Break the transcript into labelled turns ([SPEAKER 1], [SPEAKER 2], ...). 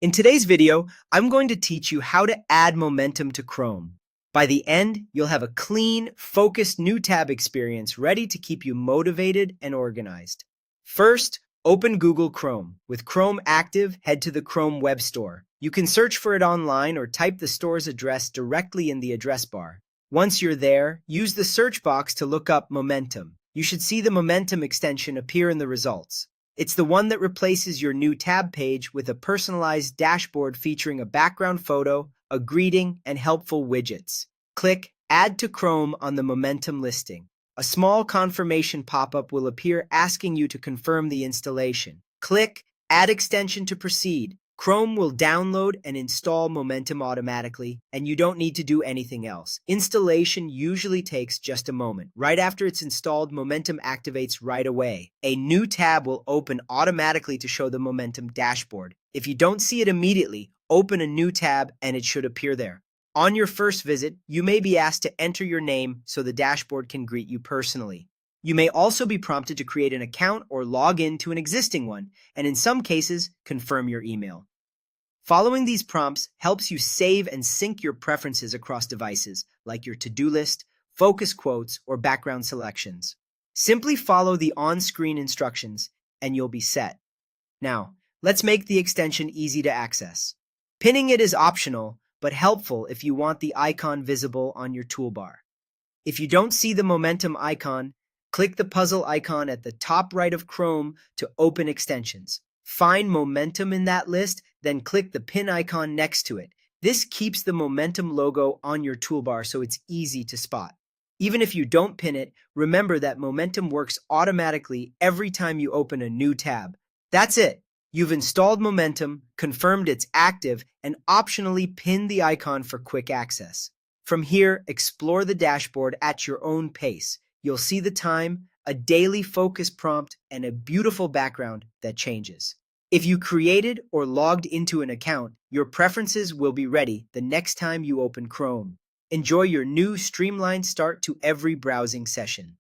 [SPEAKER 1] In today's video, I'm going to teach you how to add momentum to Chrome. By the end, you'll have a clean, focused new tab experience ready to keep you motivated and organized. First, open Google Chrome. With Chrome active, head to the Chrome Web Store. You can search for it online or type the store's address directly in the address bar. Once you're there, use the search box to look up Momentum. You should see the Momentum extension appear in the results. It's the one that replaces your new tab page with a personalized dashboard featuring a background photo, a greeting, and helpful widgets. Click Add to Chrome on the Momentum listing. A small confirmation pop-up will appear asking you to confirm the installation. Click Add Extension to proceed. Chrome will download and install Momentum automatically, and you don't need to do anything else. Installation usually takes just a moment. Right after it's installed, Momentum activates right away. A new tab will open automatically to show the Momentum dashboard. If you don't see it immediately, open a new tab and it should appear there. On your first visit, you may be asked to enter your name so the dashboard can greet you personally. You may also be prompted to create an account or log in to an existing one, and in some cases, confirm your email. Following these prompts helps you save and sync your preferences across devices, like your to-do list, focus quotes, or background selections. Simply follow the on-screen instructions, and you'll be set. Now, let's make the extension easy to access. Pinning it is optional, but helpful if you want the icon visible on your toolbar. If you don't see the Momentum icon, click the puzzle icon at the top right of Chrome to open extensions. Find Momentum in that list, then click the pin icon next to it. This keeps the Momentum logo on your toolbar so it's easy to spot. Even if you don't pin it, remember that Momentum works automatically every time you open a new tab. That's it. You've installed Momentum, confirmed it's active, and optionally pinned the icon for quick access. From here, explore the dashboard at your own pace. You'll see the time, a daily focus prompt, and a beautiful background that changes. If you created or logged into an account, your preferences will be ready the next time you open Chrome. Enjoy your new streamlined start to every browsing session.